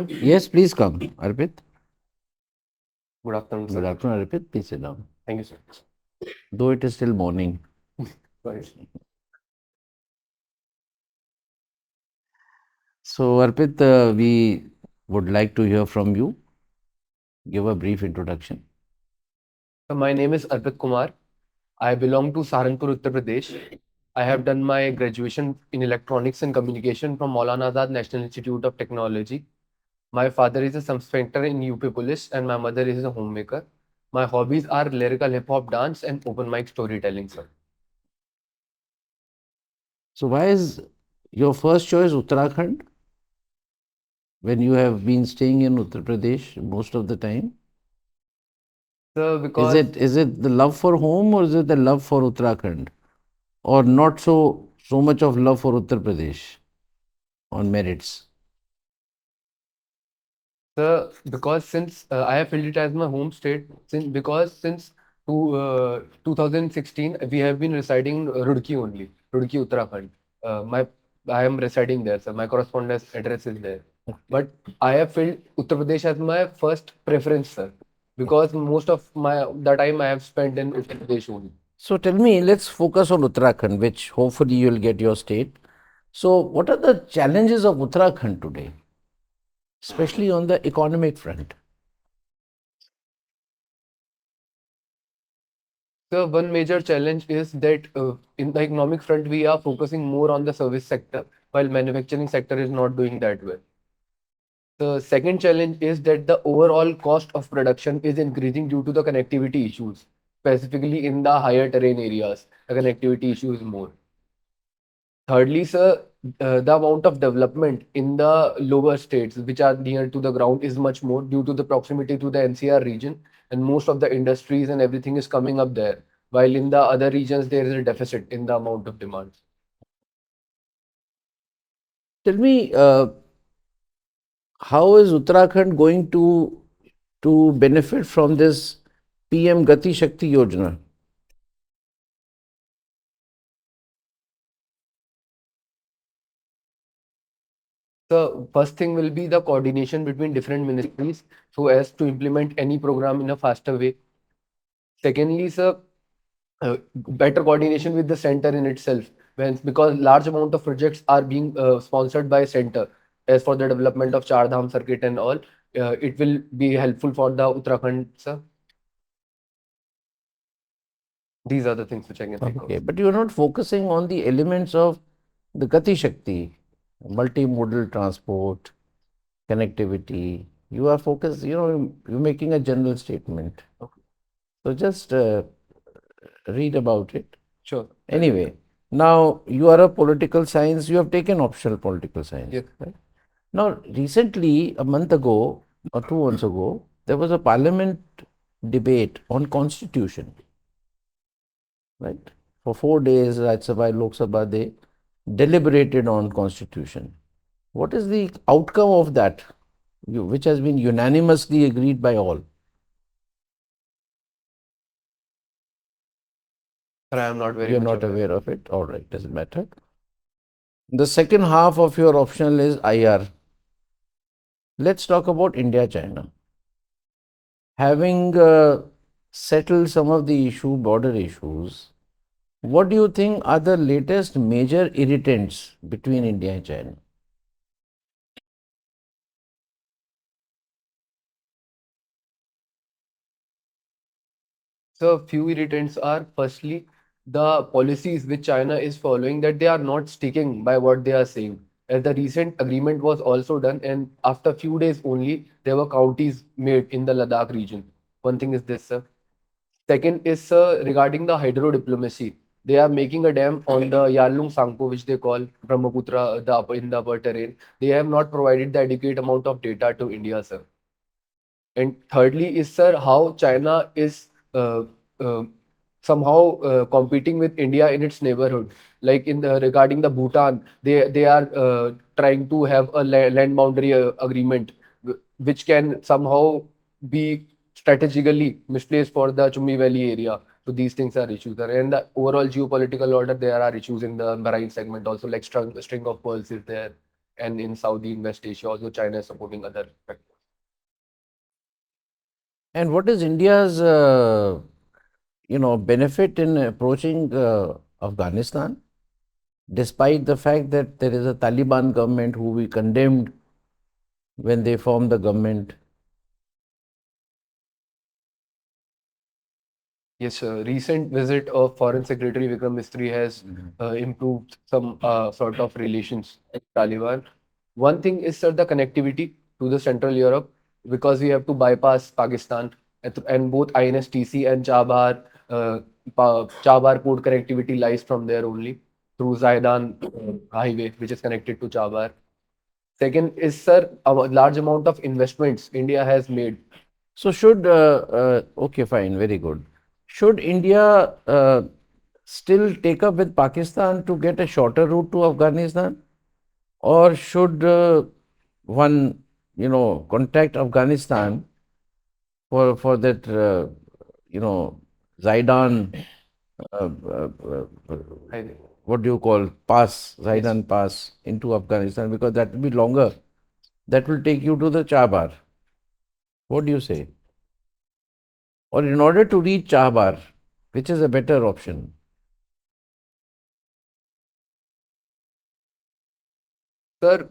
Yes, please come, Arpit. Good afternoon, Good sir. afternoon, Arpit. Please sit down. Thank you, sir. Though it is still morning. Right. So, Arpit, we would like to hear from you. Give a brief introduction. So my name is Arpit Kumar. I belong to Saharanpur, Uttar Pradesh. I have done my graduation in electronics and communication from Maulana Azad National Institute of Technology. My father is a sub-inspector in UP Police and my mother is a homemaker. My hobbies are lyrical hip hop dance and open mic storytelling, sir. So, why is your first choice Uttarakhand when you have been staying in Uttar Pradesh most of the time? So Is because it the love for home or is it the love for Uttarakhand? Or not so much of love for Uttar Pradesh on merits? because since I have felt it as my home state, since 2016 we have been residing in Roorkee only, Roorkee, Uttarakhand. My I am residing there, so my correspondence address is there. But I have felt Uttar Pradesh as my first preference, sir, because most of my the time I have spent in Uttar Pradesh only. So tell me, let's focus on Uttarakhand, which hopefully you'll get your state. So, what are the challenges of Uttarakhand today, especially on the economic front? So one major challenge is that in the economic front we are focusing more on the service sector, while manufacturing sector is not doing that well. The second challenge is that the overall cost of production is increasing due to the connectivity issues, specifically in the higher terrain areas. The connectivity issue is more. Thirdly, sir, the amount of development in the lower states, which are near to the ground, is much more due to the proximity to the NCR region, and most of the industries and everything is coming up there. While in the other regions, there is a deficit in the amount of demand. Tell me, how is Uttarakhand going to benefit from this PM Gati Shakti Yojana? The first thing will be the coordination between different ministries so as to implement any program in a faster way. Secondly, sir, better coordination with the center in itself, because large amount of projects are being sponsored by center. As for the development of Char Dham circuit and all, it will be helpful for the Uttarakhand, sir. These are the things which I can think of. Okay, but you are not focusing on the elements of the Gati Shakti, multimodal transport, connectivity. You are focused, you're making a general statement. Okay. So just read about it. Sure. Anyway, now you are a political science, you have taken optional political science. Yes. Right? Now, recently, a month ago or 2 months ago, there was a parliament debate on constitution, right? For 4 days, Rajya Sabha, Lok Sabha, they deliberated on constitution. What is the outcome of that, which has been unanimously agreed by all? Sir, I am not very You're much not aware. aware of it? All right, doesn't matter. The second half of your optional is IR. Let's talk about India China. Having settled some of the border issues, what do you think are the latest major irritants between India and China? So few irritants are firstly the policies which China is following, that they are not sticking by what they are saying. As the recent agreement was also done, and after few days only, there were counties made in the Ladakh region. One thing is this, sir. Second is regarding the hydro diplomacy. They are making a dam on the Yarlung Sangpo, which they call Brahmaputra, in the upper terrain. They have not provided the adequate amount of data to India, sir. And thirdly is, sir, how China is uh, somehow competing with India in its neighborhood. Like in the regarding the Bhutan, they are trying to have a land boundary agreement, which can somehow be strategically misplaced for the Chumbi Valley area. So these things are issues there. And the overall geopolitical order, there are issues in the marine segment also, like string of pearls is there. and in Saudi, in West Asia, also China is supporting other factors. And what is India's, benefit in approaching Afghanistan, despite the fact that there is a Taliban government who we condemned when they formed the government? Yes, recent visit of Foreign Secretary Vikram Misri has improved some sort of relations with Taliban. One thing is, sir, the connectivity to the Central Europe, because we have to bypass Pakistan, and both INSTC and Chabar port connectivity lies from there only through Zaidan highway, which is connected to Chabar. Second is, sir, a large amount of investments India has made. So okay, fine, very good. Should India still take up with Pakistan to get a shorter route to Afghanistan? Or should one, contact Afghanistan for that, Zaidan, uh, uh, Highway. what do you call, pass, Yes. Zaidan pass into Afghanistan, because that will be longer. That will take you to the Chabar. What do you say? Or in order to reach Chabar, which is a better option? Sir,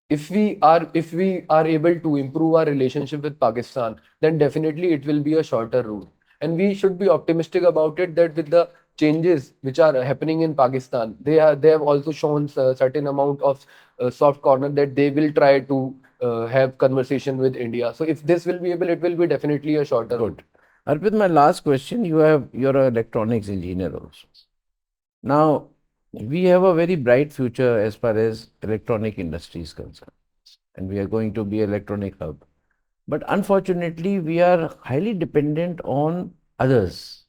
if we are able to improve our relationship with Pakistan, then definitely it will be a shorter route. And we should be optimistic about it that with the changes which are happening in Pakistan, they have also shown a certain amount of soft corner that they will try to have conversation with India. So if this will be able, it will be definitely a shorter route. Good. Arpit, my last question, you're an electronics engineer also. Now, we have a very bright future as far as electronic industry is concerned, and we are going to be electronic hub. But unfortunately, we are highly dependent on others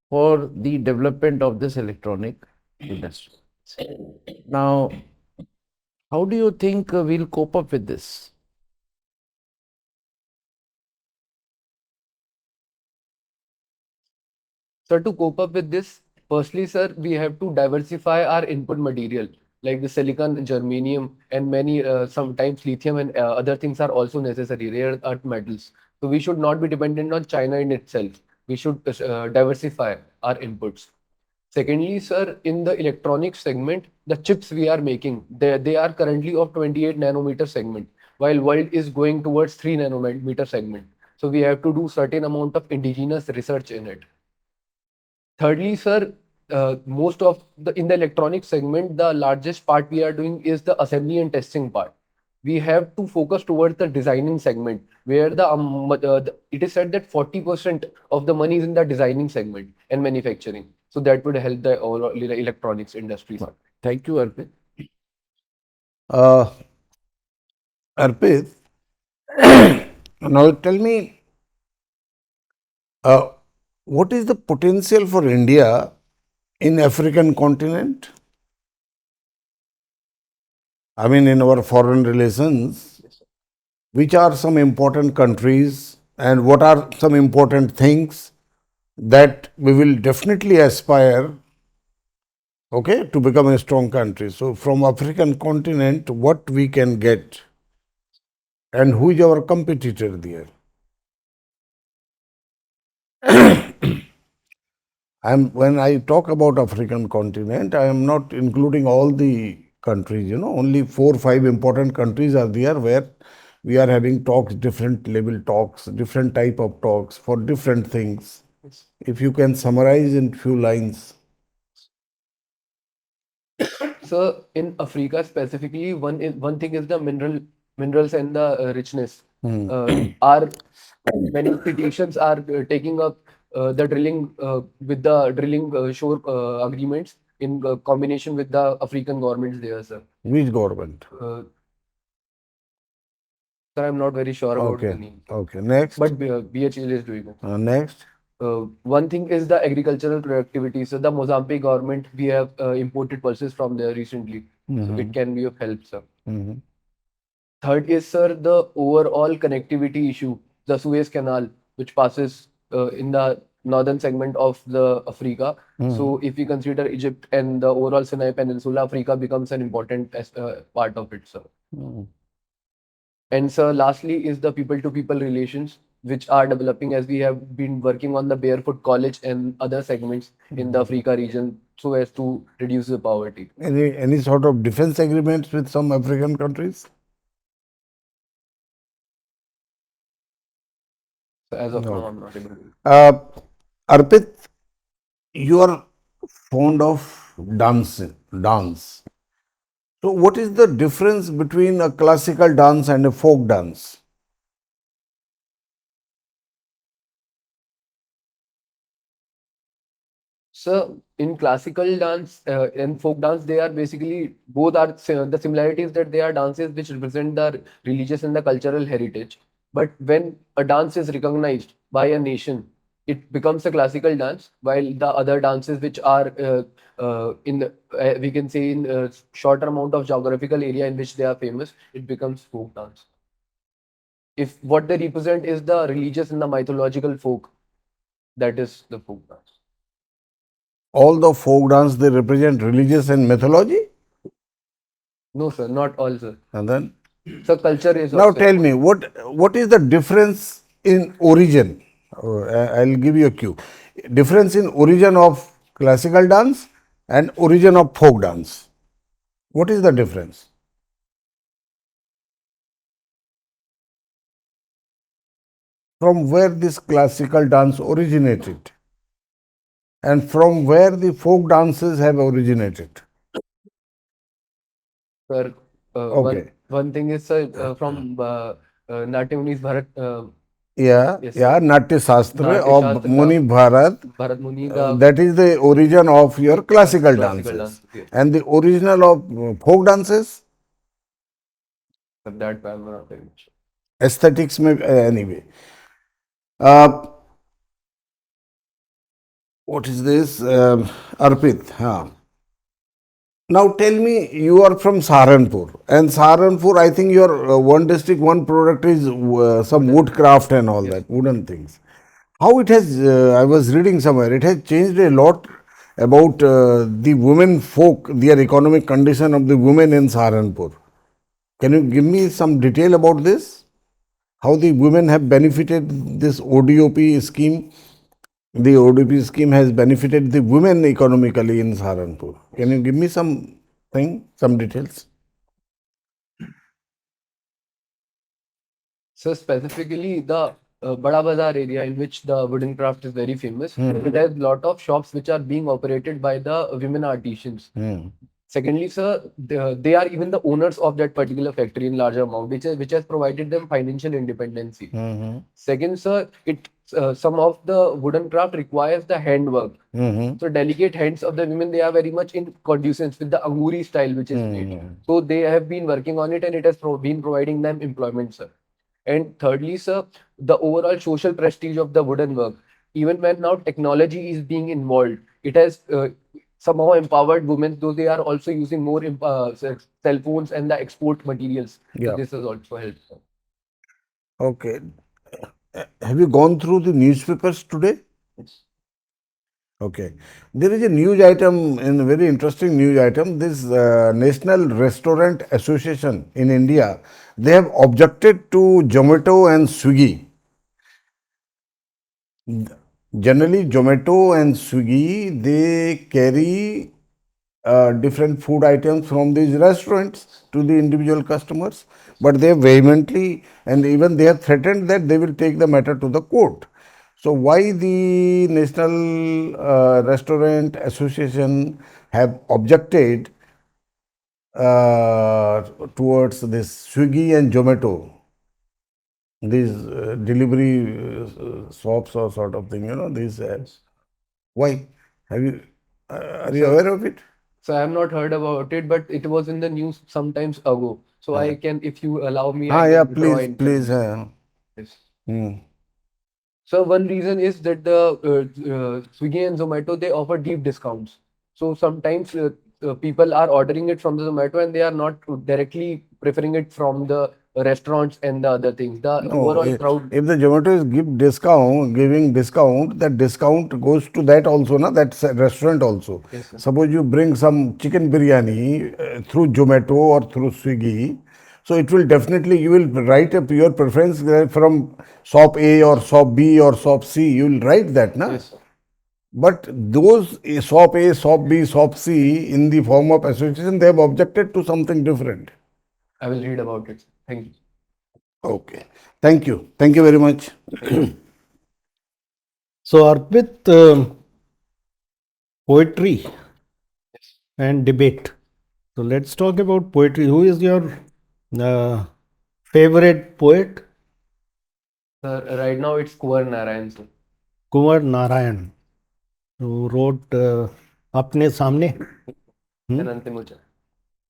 for the development of this electronic industry. Now, how do you think we'll cope up with this? So to cope up with this, firstly, sir, we have to diversify our input material, like the silicon, germanium, and many sometimes lithium and other things are also necessary, rare earth metals. So we should not be dependent on China in itself. We should diversify our inputs. Secondly, sir, in the electronics segment, the chips we are making, they are currently of 28 nanometer segment, while world is going towards 3 nanometer segment. So we have to do certain amount of indigenous research in it. Thirdly, sir, most of the in the electronic segment, the largest part we are doing is the assembly and testing part. We have to focus towards the designing segment, where it is said that 40% of the money is in the designing segment and manufacturing. So that would help the overall electronics industry, sir. Thank you, Arpit. Uh, Arpit, now tell me, uh, what is the potential for India in African continent? I mean, in our foreign relations, which are some important countries and what are some important things that we will definitely aspire, okay, to become a strong country. So from African continent, what we can get and who is our competitor there? When I talk about African continent, I am not including all the countries, only 4 or 5 important countries are there where we are having talks, different level talks, different type of talks for different things. If you can summarize in few lines. So in Africa specifically, one thing is the minerals and the richness. Our many institutions are taking up the drilling with the drilling shore agreements in combination with the African governments there, sir. Which government? Sir, I'm not very sure about the Okay. name, Okay. Next. but BHEL is doing it. Next. One thing is the agricultural productivity. So the Mozambique government, we have imported pulses from there recently. So it can be of help, sir. Mhm. Third is, sir, the overall connectivity issue, the Suez Canal, which passes in the northern segment of the Africa. So if we consider Egypt and the overall Sinai Peninsula, Africa becomes an important part of it, sir. And sir, lastly is the people-to-people relations, which are developing as we have been working on the barefoot college and other segments in the Africa region so as to reduce the poverty. Any sort of defense agreements with some African countries? So as of No. now, I'm not able to. Arpit, you are fond of dance. So, what is the difference between a classical dance and a folk dance? So in classical dance and folk dance, they are basically both are the similarities that they are dances which represent the religious and the cultural heritage. But when a dance is recognized by a nation, it becomes a classical dance, while the other dances which are in we can say in a shorter amount of geographical area in which they are famous, it becomes folk dance. If what they represent is the religious and the mythological folk, that is the folk dance. All the folk dance, they represent religious and mythology? No, sir, not all, sir. And then? So culture is Now also tell me, what is the difference in origin? I'll give you a cue. Difference in origin of classical dance and origin of folk dance. What is the difference? From where this classical dance originated and from where the folk dances have originated? sir. Okay. One thing is sir from Natya Muni's Bharat. Yes, Yeah, sir. Natya Shastra Natya of Shastra Muni ka Bharat. Bharat Muni ka That is the origin of your classical classical dances. dance. Yes. And the original of folk dances, Sir, that I'm not very sure. aesthetics, anyway. Uh, what is this? Arpit. Huh. Now tell me, you are from Saharanpur, and Saharanpur, I think your one district, one product is some woodcraft and all that, wooden things. How it has, I was reading somewhere, it has changed a lot about the women folk, their economic condition of the women in Saharanpur. Can you give me some detail about this? How the women have benefited this ODOP scheme? The ODP scheme has benefited the women economically in Saharanpur. Can you give me some details? So specifically the Bada Bazar area in which the wooden craft is very famous, it has lot of shops which are being operated by the women artisans. Secondly, sir, they are even the owners of that particular factory in larger amount, which has provided them financial independency. Second, sir, it some of the wooden craft requires the handwork. So delicate hands of the women, they are very much in conducive with the Anguri style which is made. So they have been working on it and it has been providing them employment, sir. And thirdly, sir, the overall social prestige of the wooden work. Even when now technology is being involved, it has somehow empowered women, though they are also using more cell phones and the export materials. So Yeah. this has also helped, sir. Okay. Have you gone through the newspapers today? Yes. Okay. There is a news item, a very interesting news item. This National Restaurant Association in India, they have objected to Zomato and Swiggy. Generally, Zomato and Swiggy, they carry different food items from these restaurants to the individual customers, but they vehemently and even they have threatened that they will take the matter to the court. So why the National Restaurant Association have objected towards this Swiggy and Zomato, these delivery shops or sort of thing, these why? Have you, are you So, aware of it? so I have not heard about it, but it was in the news sometimes ago. So I can, if you allow me, I Yeah, can draw please. inference. Yes. Hmm. So one reason is that the Swiggy and Zomato, they offer deep discounts. So sometimes people are ordering it from the Zomato and they are not directly preferring it from the restaurants and the other things. The No, overall crowd. if the Zomato is giving discount, that discount goes to that also, na, that restaurant also. Yes, sir. Suppose you bring some chicken biryani through Zomato or through Swiggy, so it will definitely, you will write up your preference from shop A or shop B or shop C, you will write that, na? Yes, sir. But those shop A, shop B, shop C in the form of association, they have objected to something different. I will read about it. Thank you. Okay. Thank you. Thank you very much. So, Arpit, poetry and debate. So, let's talk about poetry. Who is your uh, favorite poet? Sir, right now it's Kumar Narayan, sir. Kumar Narayan, who wrote Apne Samne, And Antimucha.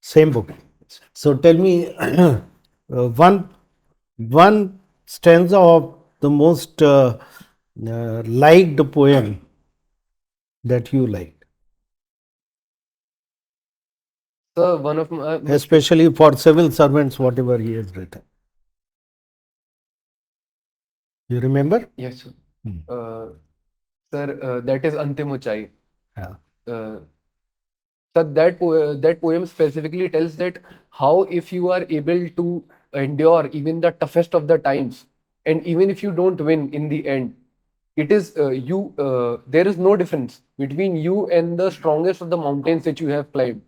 same book. So, tell me one stanza of the most liked poem that you like, Sir, one of my especially for civil servants, whatever he has written. You remember? yes, sir. Hmm. Sir, that is Antim Uchai. Yeah. Sir, that poem specifically tells that how if you are able to endure even the toughest of the times, and even if you don't win in the end, it is you. There is no difference between you and the strongest of the mountains that you have climbed.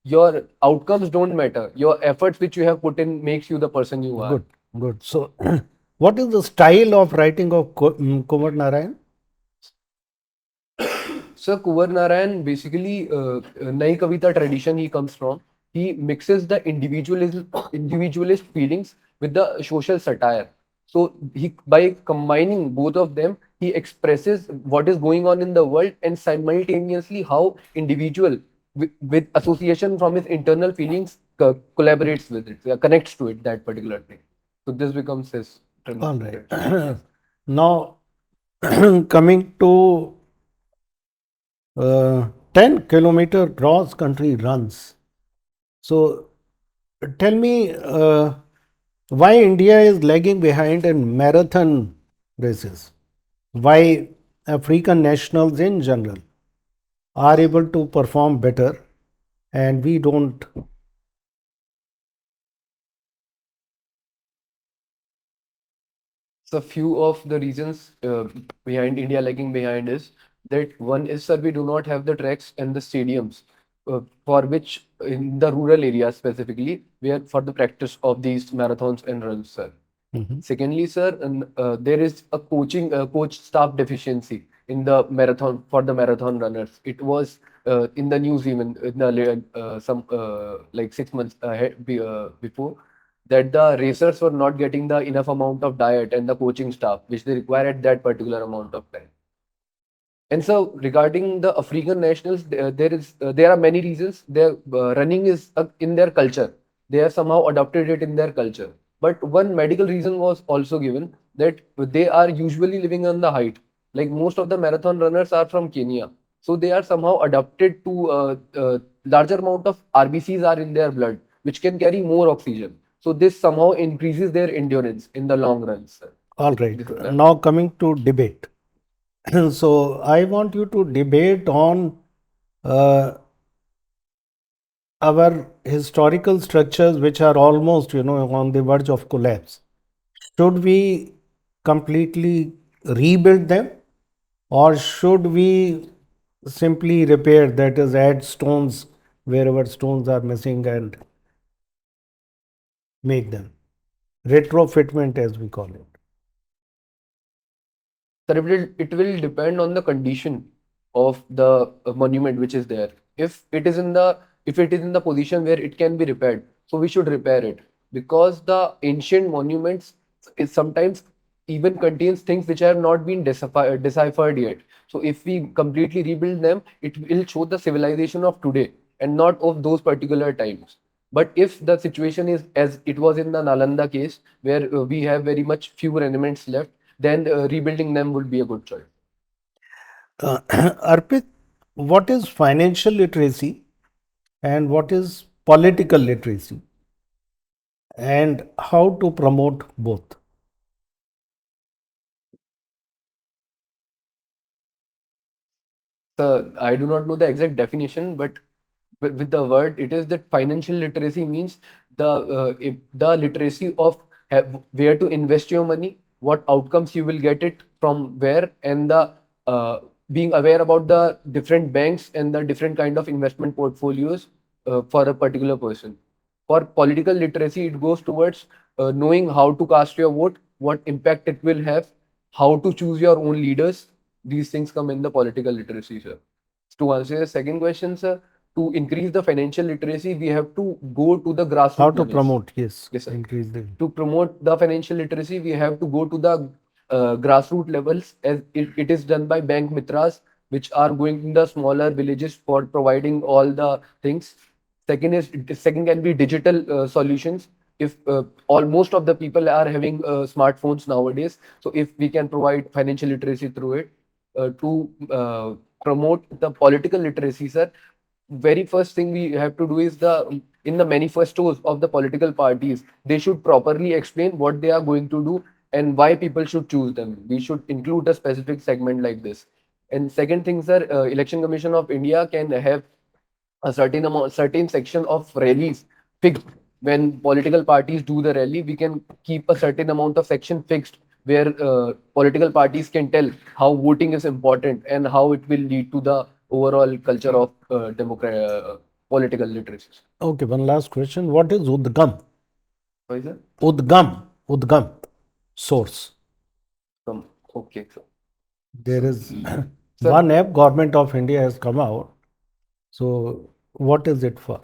Your outcomes don't matter. Your efforts which you have put in makes you the person you are. Good, good. So, what is the style of writing of Kumar Narayan? So Kumar Narayan basically Nai Kavita tradition he comes from. He mixes the individualist feelings with the social satire. So he by combining both of them, he expresses what is going on in the world and simultaneously how individual with association from his internal feelings collaborates with it, connects to it that particular thing. So this becomes his. All right. Now, coming to 10-kilometer cross country runs. So, tell me why India is lagging behind in marathon races? Why African nationals in general are able to perform better and we don't? So few of the reasons behind India lagging behind is that one is, sir, we do not have the tracks and the stadiums for which in the rural areas specifically where for the practice of these marathons and runs, sir. Secondly, sir, there is a coach staff deficiency in the marathon for the marathon runners. It was in the news even in the, some like 6 months before that the racers were not getting the enough amount of diet and the coaching staff which they require at that particular amount of time. And so, regarding the African nationals, there are many reasons. Their running is in their culture. They have somehow adopted it in their culture. But one medical reason was also given that they are usually living on the height. Like most of the marathon runners are from Kenya, so they are somehow adapted to larger amount of RBCs are in their blood, which can carry more oxygen. So this somehow increases their endurance in the long run, sir. All right. This is that. Now, coming to debate. So, I want you to debate on uh, our historical structures which are almost, on the verge of collapse. Should we completely rebuild them or should we simply repair, that is, add stones wherever stones are missing and make them? Retrofitment, as we call it. Sir, it will depend on the condition of the monument which is there. If it is in the position where it can be repaired, so we should repair it because the ancient monuments is sometimes even contains things which have not been deciphered yet. So if we completely rebuild them, it will show the civilization of today and not of those particular times. But if the situation is as it was in the Nalanda case, where we have very much few remnants left, then rebuilding them would be a good choice. Arpit, what is financial literacy and what is political literacy? and how to promote both? So I do not know the exact definition, but with the word, it is that financial literacy means the literacy of where to invest your money, what outcomes you will get it from where, and the being aware about the different banks and the different kind of investment portfolios for a particular person. For political literacy, it goes towards knowing how to cast your vote, what impact it will have, how to choose your own leaders. These things come in the political literacy, sir. To answer the second question, sir, to increase the financial literacy, we have to go to the How grassroots to levels. promote? Yes, Yes, sir. increase the. To promote the financial literacy, we have to go to the grassroots levels, as it is done by bank mitras, which are going in the smaller villages for providing all the things. Second can be digital solutions. If almost of the people are having smartphones nowadays, so if we can provide financial literacy through it, to promote the political literacy, sir, very first thing we have to do is the in the manifestos of the political parties, they should properly explain what they are going to do and why people should choose them. We should include a specific segment like this. And second thing, sir, Election Commission of India can have a certain section of rallies fixed. When political parties do the rally, we can keep a certain amount of section fixed where political parties can tell how voting is important and how it will lead to the overall culture of political literacy. Okay, one last question. What is Udgam? Sorry, sir. Udgam source. Come. Okay, sir. There is Sir, one app government of India has come out. So what is it for?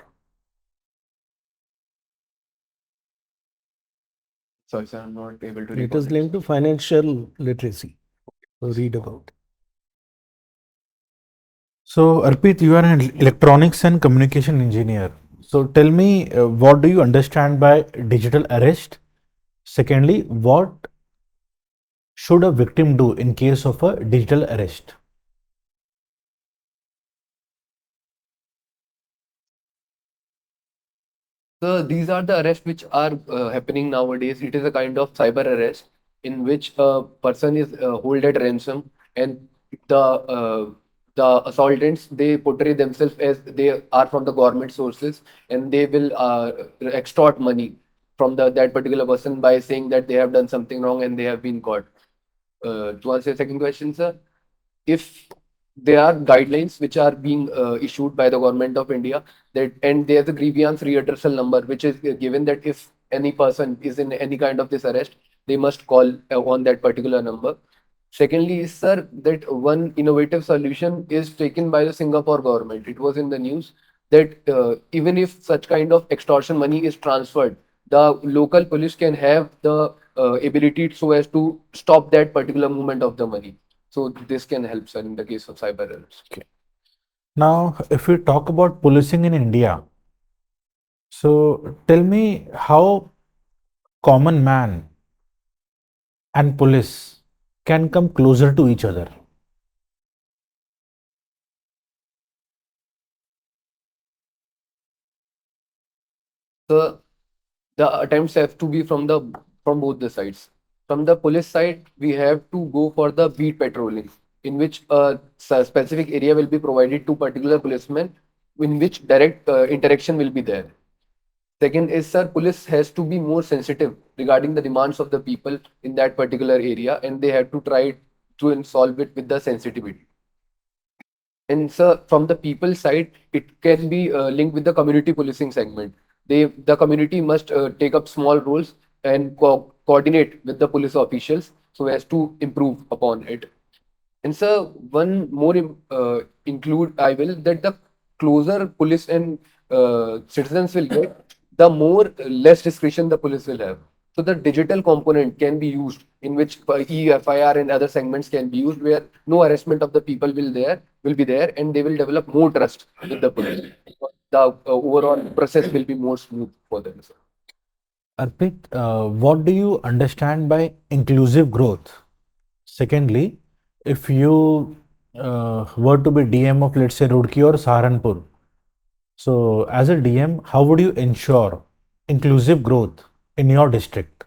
sorry, sir, I'm not able to It recall is it. linked to financial literacy. So read about it. So, Arpit, you are an electronics and communication engineer. So, tell me, what do you understand by digital arrest? Secondly, what should a victim do in case of a digital arrest? So these are the arrests which are happening nowadays. It is a kind of cyber arrest in which a person is held at ransom, and the assaultants, they portray themselves as they are from the government sources, and they will extort money from that particular person by saying that they have done something wrong and they have been caught. To answer your second question, sir, if there are guidelines which are being issued by the government of India, that and there's a grievance redressal number which is given, that if any person is in any kind of this arrest, they must call on that particular number. Secondly, sir, that one innovative solution is taken by the Singapore government. It was in the news that even if such kind of extortion money is transferred, the local police can have the ability so as to stop that particular movement of the money. So this can help, sir, in the case of cyber arrest. Okay. Now, if we talk about policing in India, so tell me how common man and police can come closer to each other. So the attempts have to be from both the sides. From the police side, we have to go for the beat patrolling, in which a specific area will be provided to particular policemen, in which direct interaction will be there. Second is, sir, police has to be more sensitive regarding the demands of the people in that particular area, and they have to try to and solve it with the sensitivity. And sir, from the people side, it can be linked with the community policing segment. The community must take up small roles and coordinate with the police officials so as to improve upon it. And sir, one more include I will that the closer police and citizens will get, the more less discretion the police will have. So the digital component can be used, in which EFIR and other segments can be used, where no harassment of the people will be there, and they will develop more trust with the police. The overall process will be more smooth for them, sir. Arpit, what do you understand by inclusive growth? Secondly, if you were to be DM of, let's say, Roorkee or Saharanpur, so as a DM, how would you ensure inclusive growth in your district?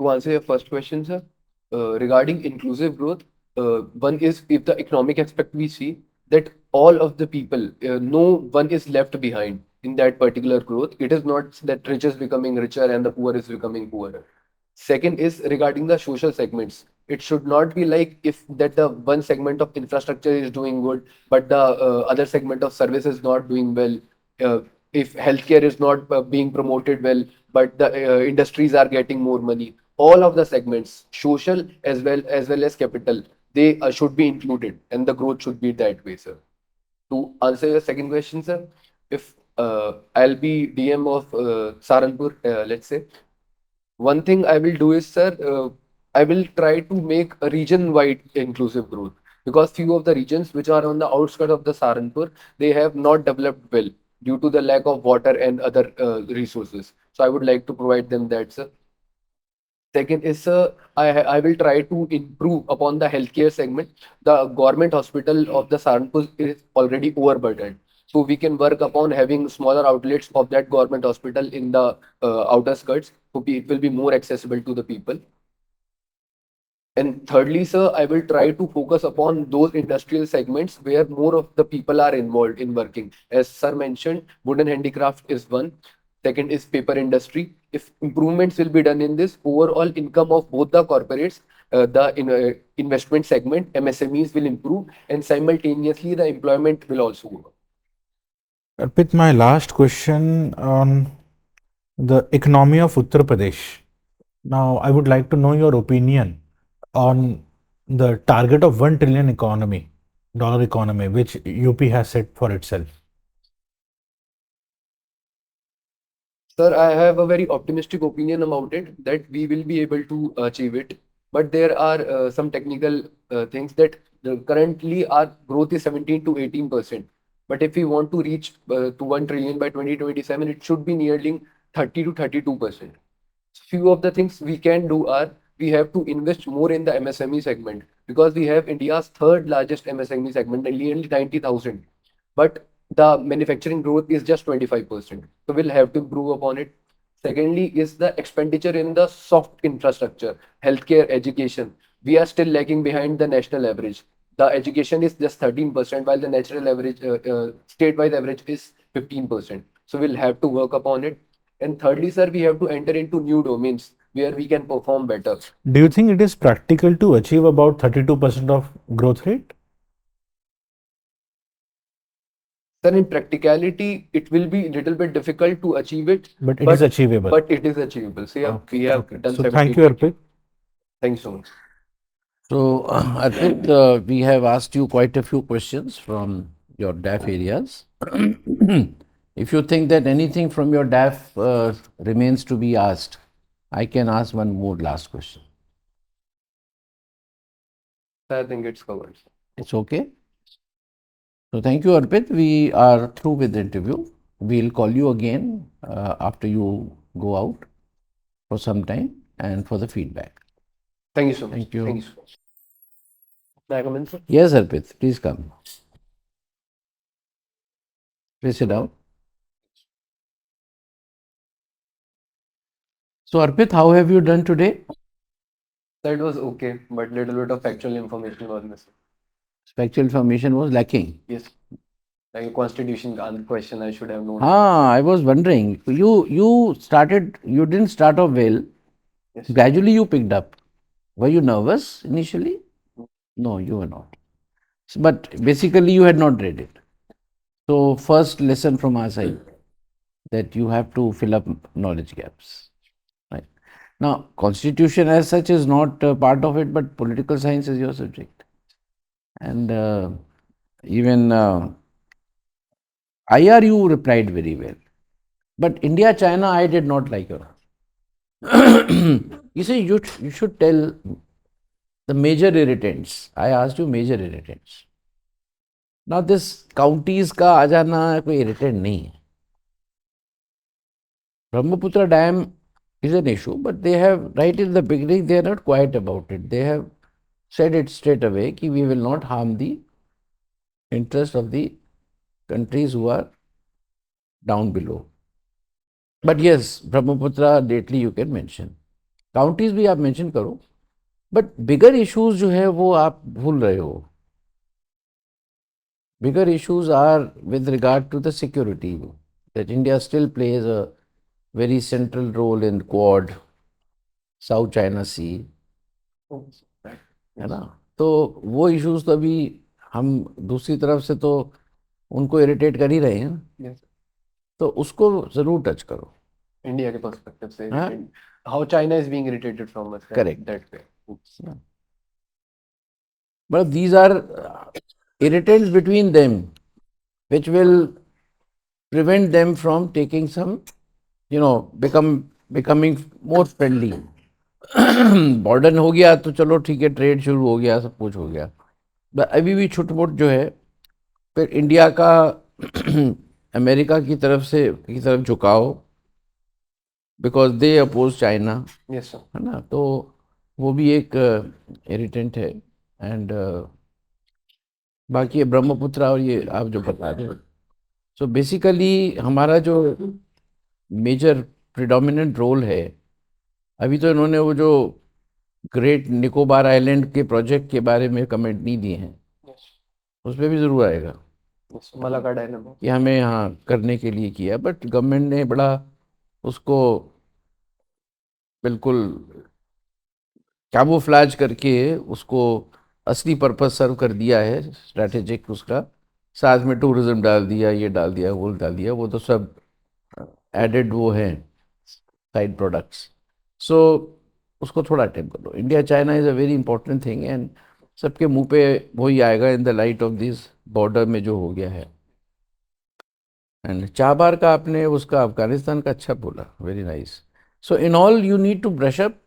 To answer your first question, sir, regarding inclusive growth, one is if the economic aspect we see that all of the people, no one is left behind in that particular growth. It is not that rich is becoming richer and the poor is becoming poorer. Second is regarding the social segments. It should not be like if that the one segment of infrastructure is doing good, but the other segment of service is not doing well. Uh, if healthcare is not being promoted well, but the industries are getting more money. All of the segments, social as well as capital, they should be included, and the growth should be that way, sir. To answer your second question, sir, if I'll be DM of Saranpur, let's say, one thing I will do is, sir, I will try to make a region-wide inclusive growth because few of the regions which are on the outskirts of the Saranpur, they have not developed well due to the lack of water and other resources. So I would like to provide them that, sir. Second is, I will try to improve upon the healthcare segment. The government hospital of the Saranpur is already overburdened. So we can work upon having smaller outlets of that government hospital in the outer skirts. So it will be more accessible to the people. And thirdly, sir, I will try to focus upon those industrial segments where more of the people are involved in working. As sir mentioned, wooden handicraft is one. Second is paper industry. If improvements will be done in this, overall income of both the corporates, the investment segment, MSMEs will improve, and simultaneously the employment will also go up. Arpit, my last question on the economy of Uttar Pradesh. Now, I would like to know your opinion on the target of 1 trillion economy, dollar economy, which UP has set for itself. Sir, I have a very optimistic opinion about it that we will be able to achieve it. But there are some technical things that currently our growth is 17 to 18%. But if we want to reach to 1 trillion by 2027, it should be nearly 30 to 32%. Few of the things we can do are we have to invest more in the MSME segment because we have India's third largest MSME segment, nearly 90,000. But the manufacturing growth is just 25%. So we'll have to improve upon it. Secondly, is the expenditure in the soft infrastructure, healthcare, education. We are still lagging behind the national average. The education is just 13%, while the national average, state-wise average is 15%. So we'll have to work upon it. And thirdly, sir, we have to enter into new domains where we can perform better. Do you think it is practical to achieve about 32% of growth rate? Sir, in practicality, it will be a little bit difficult to achieve it, But it is achievable. but it is achievable. So yeah, we have done So 17. thank you, Arpit. Thank you so much. So, Arpit, we have asked you quite a few questions from your DAF areas. If you think that anything from your DAF remains to be asked, I can ask one more last question. I think it's covered. It's okay? So, thank you, Arpit. We are through with the interview. We'll call you again after you go out for some time and for the feedback. Thank you so much. Thank you. Thank you so much. May I come in, sir? Yes, Arpit, please come. Please sit down. So, Arpit, how have you done today? That was okay, but little bit of factual information was missing. Factual information was lacking. Yes. Like a constitution question I should have known. I was wondering, you didn't start off well. Yes. Gradually you picked up. Were you nervous initially? No, you were not. But basically you had not read it. So first lesson from our side, that you have to fill up knowledge gaps. Right. Now, constitution as such is not part of it, but political science is your subject. And even IR you replied very well. But India, China, I did not like your answer. You see, you should tell the major irritants. I asked you major irritants. Now this counties का आ जाना कोई irritant नहीं है. Brahmaputra Dam is an issue, but they have, right in the beginning, they are not quiet about it. They have said it straight away that we will not harm the interest of the countries who are down below. But yes, Brahmaputra lately you can mention. Counties भी आप mention करो. But bigger issues जो है वो आप भूल रहे हो. Bigger issues are with regard to the security, that India still plays a very central role in Quad, South China Sea, है ना. तो वो issues तो अभी हम दूसरी तरफ से तो उनको इरिटेट कर ही रहे हैं. Yes. तो उसको जरूर टच करो. India के perspective से हाँ? how China is being irritated from us. Correct. That way. Oops. But these are irritants between them, which will prevent them from taking some, becoming more friendly. Border हो गया तो चलो ठीक है, ट्रेड शुरू हो गया, सब कुछ हो गया. अभी भी छोट मोट जो है, फिर इंडिया का अमेरिका की तरफ झुकाव, because they oppose China, Yes, sir. है ना. तो वो भी एक इरिटेंट है. एंड बाकी ये ब्रह्मपुत्र और ये आप जो बता रहे हो, सो बेसिकली हमारा जो मेजर प्रिडोमिनेंट रोल है, अभी तो इन्होंने वो जो ग्रेट निकोबार आइलैंड के प्रोजेक्ट के बारे में कमेंट नहीं दिए हैं, Yes. उस पर भी ज़रूर आएगा Yes. Malacca Dynamo. कि हमें यहाँ करने के लिए किया. बट गवर्नमेंट ने बड़ा उसको बिल्कुल कैमोफ्लेज करके उसको असली पर्पस सर्व कर दिया है, स्ट्रैटेजिक उसका. साथ में टूरिज्म डाल दिया, ये डाल दिया, वो डाल दिया, वो तो सब एडेड वो हैं साइड प्रोडक्ट्स. सो उसको थोड़ा अटेम्प्ट करो. India China is a very important thing, and सबके मुंह पे वही आएगा in the light of this border में जो हो गया है. एंड चाबार का आपने उसका अफगानिस्तान का अच्छा बोला, very nice. So in all you need to brush up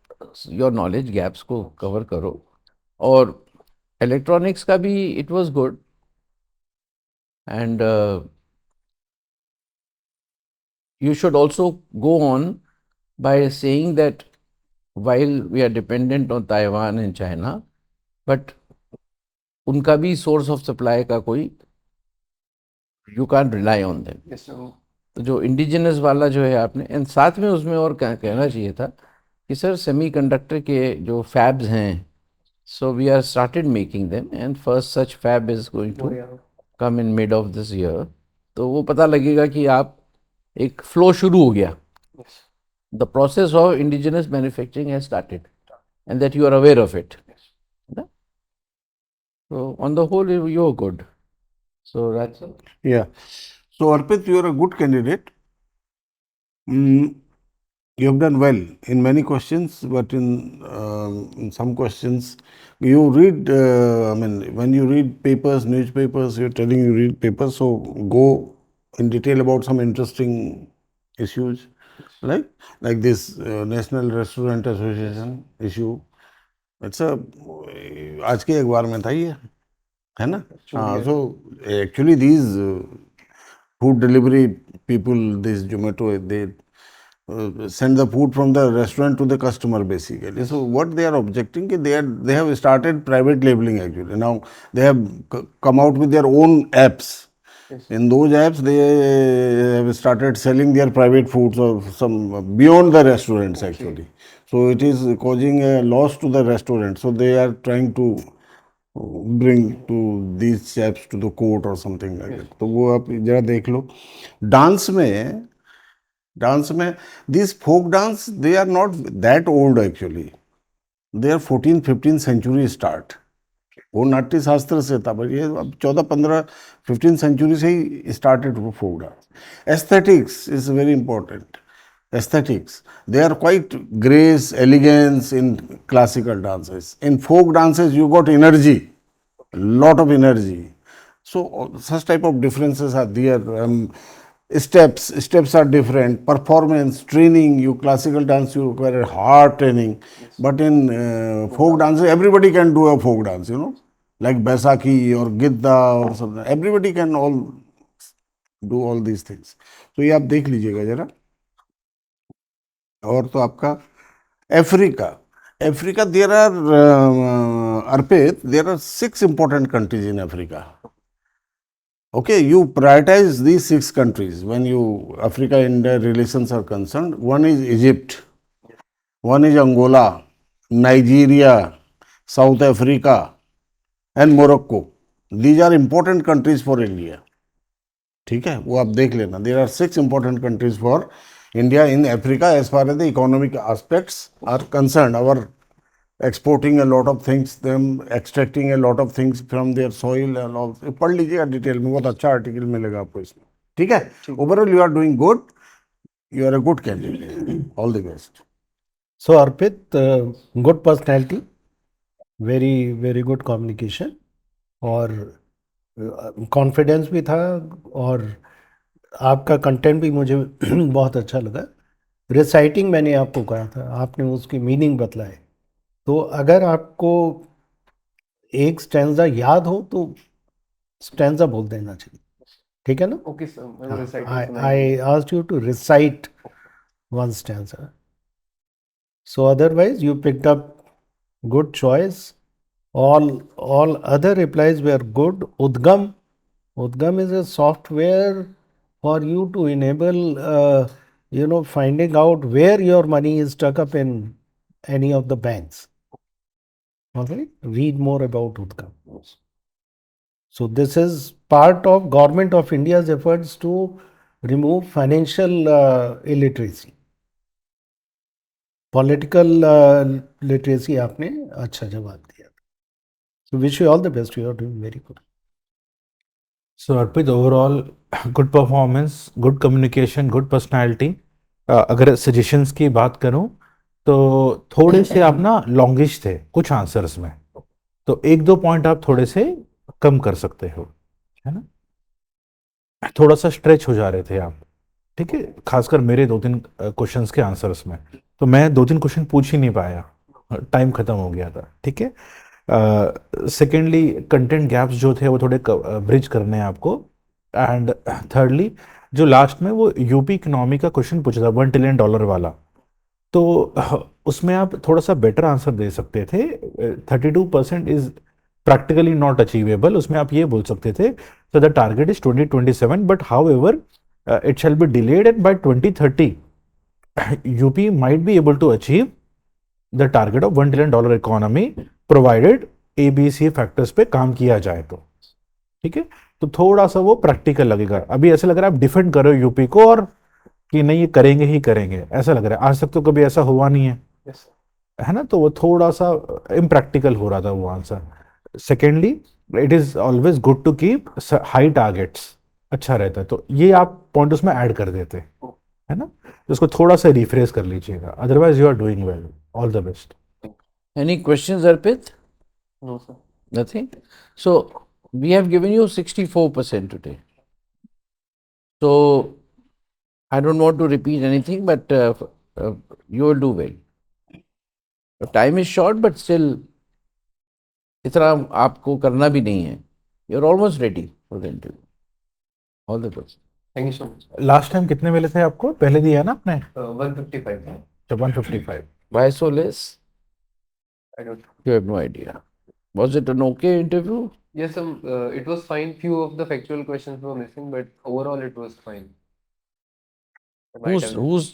your knowledge gaps को कवर करो. और इलेक्ट्रॉनिक्स का भी it was good. And you should also go on by saying that while we are dependent on Taiwan and China, but उनका भी source of supply का कोई, you can't rely on them. Yes, sir. तो जो indigenous वाला जो है आपने, एंड साथ में उसमें और कहना चाहिए था कि सर सेमीकंडक्टर के जो fabs हैं, so we are started making them, and first such fab is going to come in mid of this year. तो वो पता लगेगा कि आप एक फ्लो शुरू हो गया. Yes. The process of indigenous manufacturing has started, and that you are aware of it. Yeah? So on the whole, you are good. So that's it. Yeah. So Arpit, you are a good candidate. You have done well in many questions, but in some questions, you read. When you read papers, newspapers, you're telling you read papers. So go in detail about some interesting issues, right? Like this National Restaurant Association issue. It's a आज के अखबार में था ये, है ना? हाँ. So actually these food delivery people, this Zomato, they send the food from the restaurant to the customer basically. So what they are objecting, they have started private labeling actually. Now they have come out with their own apps. Yes. In those apps, they have started selling their private foods or some beyond the restaurants actually. So it is causing a loss to the restaurant. So they are trying to bring to these apps to the court or something like that. तो वो आप जरा देख लो. Dance में this folk dance, they are not that old actually. They are 14-15 century start. वो नाट्य शास्त्र से था, पर ये अब 14-15 सेंचुरी से ही स्टार्टेड वो folk dance. Aesthetics is very important. Aesthetics, they are quite grace, elegance in classical dances. In folk dances, you got energy, lot of energy. So such type of differences are there. Steps are different. Performance, training, you classical dance, you require hard training. But in folk dances, everybody can do a folk dance, like Baisakhi or Gidda or something. Everybody can all do all these things. So ये आप देख लीजिएगा जरा. और तो आपका Africa, there are Arpit, there are 6 important countries in Africa. Okay, you prioritize these 6 countries when you Africa-India relations are concerned. One is Egypt, one is Angola, Nigeria, South Africa, and Morocco. These are important countries for India. ठीक है, वो आप देख लेना. There are 6 important countries for India in Africa as far as the economic aspects are concerned. Our exporting a lot of things, them extracting a lot of things from their soil and all. पढ़ लीजिएगा detail में, बहुत अच्छा article मिलेगा आपको इसमें. ठीक है, overall you are doing good, you are a good candidate. All the best. So Arpit, good personality, very good communication, और कॉन्फिडेंस भी था, और आपका कंटेंट भी मुझे बहुत अच्छा लगा. रिसाइटिंग मैंने आपको कहा था, आपने उसकी मीनिंग बतलाए. तो अगर आपको एक स्टैंजा याद हो तो स्टैंजा बोल देना चाहिए, ठीक है ना? Okay, sir. I will recite I, it. I asked you to recite one stanza. So otherwise you picked up good choice. All other replies were good. Udgam is a software for you to enable finding out where your money is stuck up in any of the banks. Okay? Read more about Udgam. So this is part of Government of India's efforts to remove financial illiteracy. Political literacy आपने अच्छा जवाब दिया. So wish you all the best. You are doing very good. So Arpit, overall good performance, good communication, good personality. अगर suggestions की बात करूं तो थोड़े से आप ना लॉन्गिश थे कुछ आंसर्स में, तो 1-2 पॉइंट आप थोड़े से कम कर सकते हो, है ना. थोड़ा सा स्ट्रेच हो जा रहे थे आप, ठीक है, खासकर मेरे 2-3 क्वेश्चंस के आंसर्स में. तो मैं 2-3 क्वेश्चन पूछ ही नहीं पाया, टाइम खत्म हो गया था, ठीक है. सेकेंडली कंटेंट गैप्स जो थे वो थोड़े ब्रिज करने हैं आपको. एंड थर्डली जो लास्ट में वो यूपी इकोनॉमी का क्वेश्चन पूछा था $1 ट्रिलियन वाला, तो उसमें आप थोड़ा सा बेटर आंसर दे सकते थे. 32% इज प्रैक्टिकली नॉट अचीवेबल, उसमें आप ये बोल सकते थे so the target is 2027, but however it shall be delayed, and by 2030 UP might be able to achieve the target of $1 trillion economy provided ABC factors पे काम किया जाए तो, ठीक है. तो थोड़ा सा वो प्रैक्टिकल लगेगा. अभी ऐसा लग रहा है आप डिफेंड कर रहे हो यूपी को, और कि नहीं ये करेंगे ही करेंगे, ऐसा लग रहा है. आज तक तो कभी ऐसा हुआ नहीं है, है ना. तो वो थोड़ा सा इम्प्रैक्टिकल हो रहा था वो answer. Secondly it is always good to keep high targets, अच्छा रहता है. तो ये आप पॉइंट उसमें ऐड कर देते, है ना. तो उसको थोड़ा सा रिफ्रेश कर लीजिएगा. Otherwise you are doing well. All the best. Any questions, Arpit? No, sir. Nothing? So, we have given you 64% today. So, I don't want to repeat anything, but you will do well. The time is short, but still, इतना आपको करना भी नहीं है. You're almost ready for the interview. All the best. Thank you so much. Last time कितने मिले थे आपको, पहले दिया ना आपने? 155. 155. Why so less? I don't know. You have no idea. Was it an okay interview? Yes, it was fine. Few of the factual questions were missing, but overall it was fine. I might have- Whose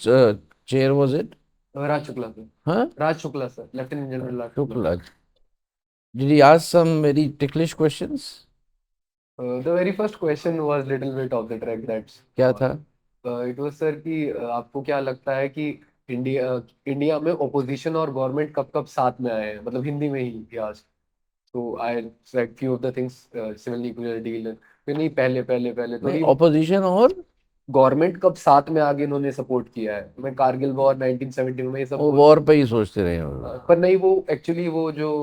chair was it? Raj Shukla, sir. Huh? Raj Shukla, sir. Lieutenant General Raj Shukla. Shukla. Did he ask some very ticklish questions? The very first question was little bit off the track. That's क्या था? it was sir कि आपको क्या लगता है कि India में opposition और गवर्नमेंट कब कब साथ में आए हैं, मतलब हिंदी में ही इतिहास. तो I said few of the things, civil nuclear deal. फिर नहीं, पहले तो Opposition और गवर्नमेंट कब साथ में आगे इन्होंने सपोर्ट किया है. मैं कारगिल वॉर 1970 में ये सब वो वॉर पे ही सोचते रहे हो. पर नहीं, वो एक्चुअली वो जो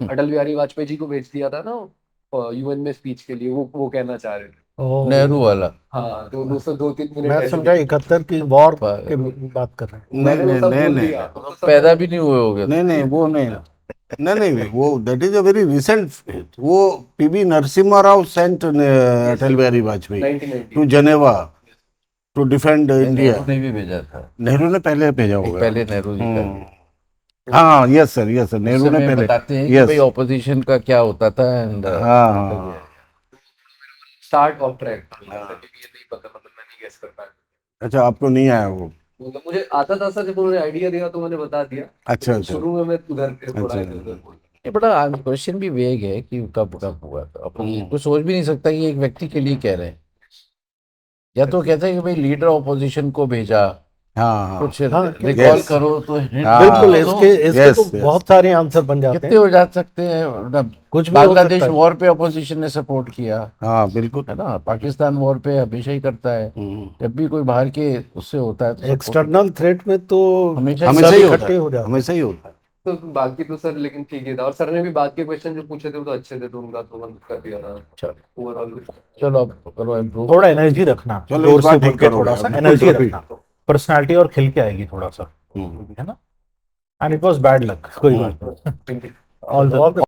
अटल बिहारी वाजपेयी जी को भेज दिया था ना यूएन में स्पीच के लिए, वो कहना चाह रहे थे. नेहरू वाला. हाँ, तो 2-3 मिनट मैं ऐसे- समझा 71 की वॉर की बात कर रहे हैं. मैंने वो सब नहीं, बोल नहीं, दिया. पैदा भी नहीं हुए होगे. नहीं, वो नहीं, वो that is a very recent. वो PV Narasimha Rao sent Atal Bihari Vajpayee 1990. To Geneva to defend India. Nehru ने भी भेजा था. नेहरू ने पहले भेजा होगा. पहले नेहरू जी का. हाँ, यस सर, नेहरू ने पहले. बताते हैं कि Yes. भाई ऑपोजिशन का क्या होता था. एंड हाँ. स्टार्ट ऑफ ट्रैक था, ये नहीं पता, मतलब मैं नहीं गेस कर पाया। अच्छा, आपको नहीं आया वो? मतलब मुझे आता था सर, जब उन्होंने आइडिया दिया तो मैंने बता दिया। अच्छा अच्छा शुरू में मैं उधर थोड़ा अच्छा। इधर उधर बोल। ये बड़ा क्वेश्चन भी वेग है कि कब कब हुआ था, अपन कुछ सोच भी नहीं सकता कि एक व्यक्ति के लिए कह रहे हैं। या तो कहते हैं कि भाई लीडर ऑपोजिशन को भेजा, हाँ हाँ कुछ हाँ, रिकॉल yes. करो तो hint हाँ, बिल्कुल, तो इसके दो। इसके Yes, तो yes. बहुत सारे आंसर बन जाते कितने हैं, हो जा सकते हैं, मतलब कुछ भी हो बांग्लादेश सकता है। वॉर पे अपोजिशन ने सपोर्ट किया हाँ बिल्कुल। है ना, पाकिस्तान वॉर पे हमेशा ही करता है, जब भी कोई बाहर के उससे होता है तो support एक्सटर्नल थ्रेट में तो हमेशा हमेशा सब ही होता इकट्ठे है, हो जाते हैं। हमेशा ही होता है। तो बाकी तो सर लेकिन ठीक ही था, और सर ने भी बाद के क्वेश्चन जो पूछे थे वो तो अच्छे थे, तो उनका तो बंद कर दिया था। अच्छा। ओवरऑल चलो अब करो इम्प्रूव। थोड़ा एनर्जी रखना, चलो, जोर इस से बार बोल ठीक के करोगे थोड़ा सा अब। एनर्जी रखना, पर्सनालिटी और खिल के आएगी थोड़ा सा, है ना। And it was bad luck, कोई बात नहीं। All the